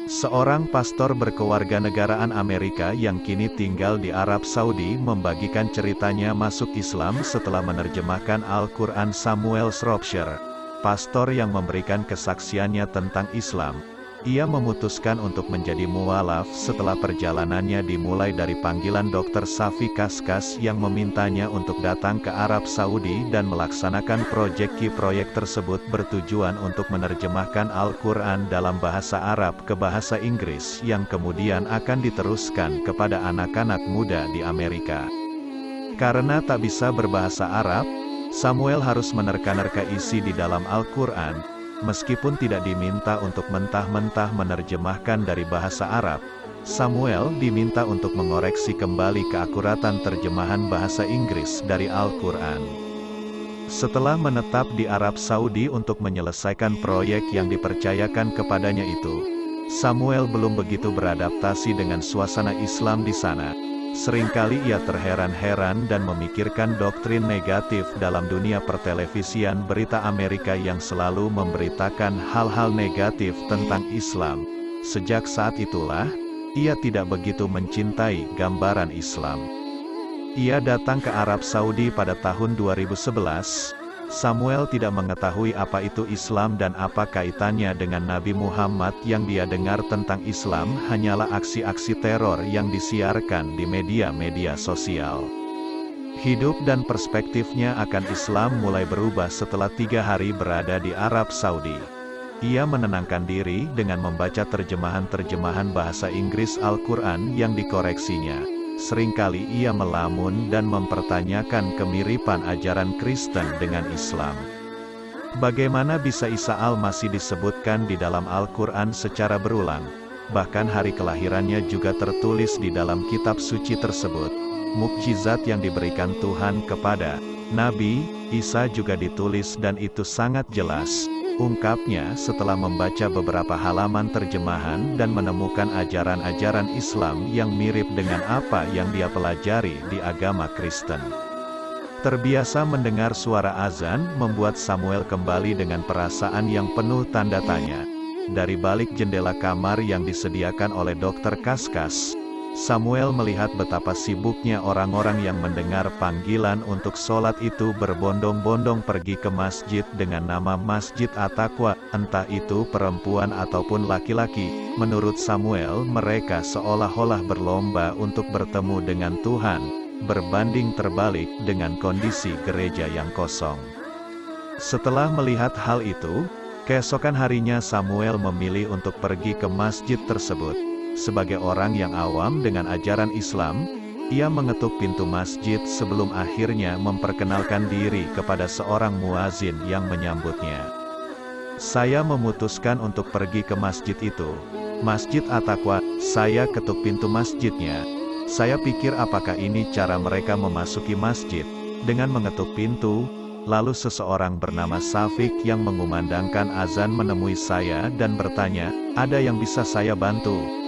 Seorang pastor berkewarganegaraan Amerika yang kini tinggal di Arab Saudi membagikan ceritanya masuk Islam setelah menerjemahkan Al-Quran. Samuel Shropshire, pastor yang memberikan kesaksiannya tentang Islam. Ia memutuskan untuk menjadi mualaf setelah perjalanannya dimulai dari panggilan Dr. Safi Kaskas yang memintanya untuk datang ke Arab Saudi dan melaksanakan proyek tersebut bertujuan untuk menerjemahkan Al-Quran dalam bahasa Arab ke bahasa Inggris yang kemudian akan diteruskan kepada anak-anak muda di Amerika. Karena tak bisa berbahasa Arab, Samuel harus menerka-nerka isi di dalam Al-Quran. Meskipun tidak diminta untuk mentah-mentah menerjemahkan dari bahasa Arab, Samuel diminta untuk mengoreksi kembali keakuratan terjemahan bahasa Inggris dari Al-Quran. Setelah menetap di Arab Saudi untuk menyelesaikan proyek yang dipercayakan kepadanya itu, Samuel belum begitu beradaptasi dengan suasana Islam di sana. Seringkali ia terheran-heran dan memikirkan doktrin negatif dalam dunia pertelevisian berita Amerika yang selalu memberitakan hal-hal negatif tentang Islam. Sejak saat itulah, ia tidak begitu mencintai gambaran Islam. Ia datang ke Arab Saudi pada tahun 2011. Samuel tidak mengetahui apa itu Islam dan apa kaitannya dengan Nabi Muhammad. Yang dia dengar tentang Islam hanyalah aksi-aksi teror yang disiarkan di media-media sosial. Hidup dan perspektifnya akan Islam mulai berubah setelah 3 hari berada di Arab Saudi. Ia menenangkan diri dengan membaca terjemahan-terjemahan bahasa Inggris Al-Quran yang dikoreksinya. Seringkali ia melamun dan mempertanyakan kemiripan ajaran Kristen dengan Islam. Bagaimana bisa Isa Al-Masih disebutkan di dalam Al-Quran secara berulang? Bahkan hari kelahirannya juga tertulis di dalam kitab suci tersebut. Mukjizat yang diberikan Tuhan kepada Nabi Isa juga ditulis dan itu sangat jelas. Ungkapnya setelah membaca beberapa halaman terjemahan dan menemukan ajaran-ajaran Islam yang mirip dengan apa yang dia pelajari di agama Kristen. Terbiasa mendengar suara azan membuat Samuel kembali dengan perasaan yang penuh tanda tanya. Dari balik jendela kamar yang disediakan oleh Dr. Kaskas, Samuel melihat betapa sibuknya orang-orang yang mendengar panggilan untuk sholat itu berbondong-bondong pergi ke masjid dengan nama Masjid At-Taqwa, entah itu perempuan ataupun laki-laki. Menurut Samuel, mereka seolah-olah berlomba untuk bertemu dengan Tuhan, berbanding terbalik dengan kondisi gereja yang kosong. Setelah melihat hal itu, keesokan harinya Samuel memilih untuk pergi ke masjid tersebut. Sebagai orang yang awam dengan ajaran Islam, ia mengetuk pintu masjid sebelum akhirnya memperkenalkan diri kepada seorang muazin yang menyambutnya. Saya memutuskan untuk pergi ke masjid itu. Masjid At-Taqwa. Saya ketuk pintu masjidnya. Saya pikir apakah ini cara mereka memasuki masjid, dengan mengetuk pintu. Lalu seseorang bernama Safik yang mengumandangkan azan menemui saya dan bertanya, ada yang bisa saya bantu?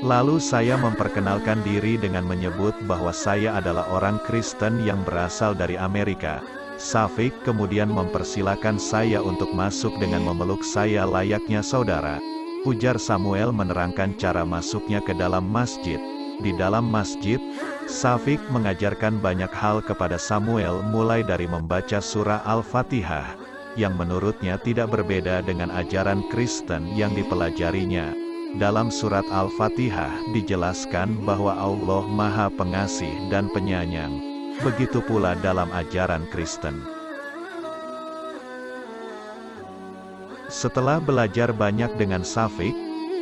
Lalu saya memperkenalkan diri dengan menyebut bahwa saya adalah orang Kristen yang berasal dari Amerika. Safik kemudian mempersilakan saya untuk masuk dengan memeluk saya layaknya saudara. Ujar Samuel menerangkan cara masuknya ke dalam masjid. Di dalam masjid, Safik mengajarkan banyak hal kepada Samuel mulai dari membaca surah Al-Fatihah, yang menurutnya tidak berbeda dengan ajaran Kristen yang dipelajarinya. Dalam surat Al-Fatihah dijelaskan bahwa Allah Maha Pengasih dan Penyayang. Begitu pula dalam ajaran Kristen. Setelah belajar banyak dengan Safik,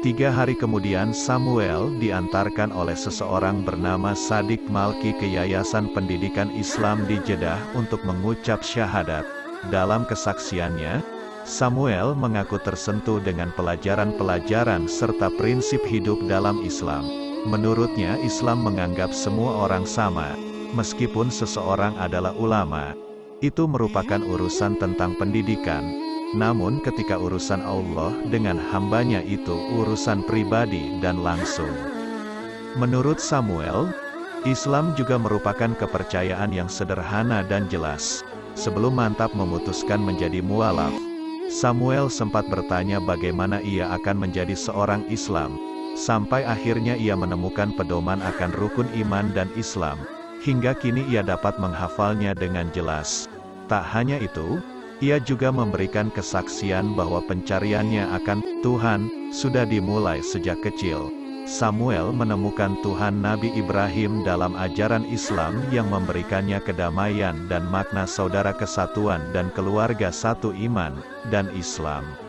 3 hari kemudian Samuel diantarkan oleh seseorang bernama Sadik Malki ke Yayasan Pendidikan Islam di Jeddah untuk mengucap syahadat. Dalam kesaksiannya, Samuel mengaku tersentuh dengan pelajaran-pelajaran serta prinsip hidup dalam Islam. Menurutnya Islam menganggap semua orang sama, meskipun seseorang adalah ulama. Itu merupakan urusan tentang pendidikan. Namun ketika urusan Allah dengan hambanya itu urusan pribadi dan langsung. Menurut Samuel, Islam juga merupakan kepercayaan yang sederhana dan jelas. Sebelum mantap memutuskan menjadi mualaf, Samuel sempat bertanya bagaimana ia akan menjadi seorang Islam, sampai akhirnya ia menemukan pedoman akan rukun iman dan Islam. Hingga kini ia dapat menghafalnya dengan jelas. Tak hanya itu, ia juga memberikan kesaksian bahwa pencariannya akan Tuhan sudah dimulai sejak kecil. Samuel menemukan Tuhan Nabi Ibrahim dalam ajaran Islam yang memberikannya kedamaian dan makna saudara kesatuan dan keluarga satu iman dan Islam.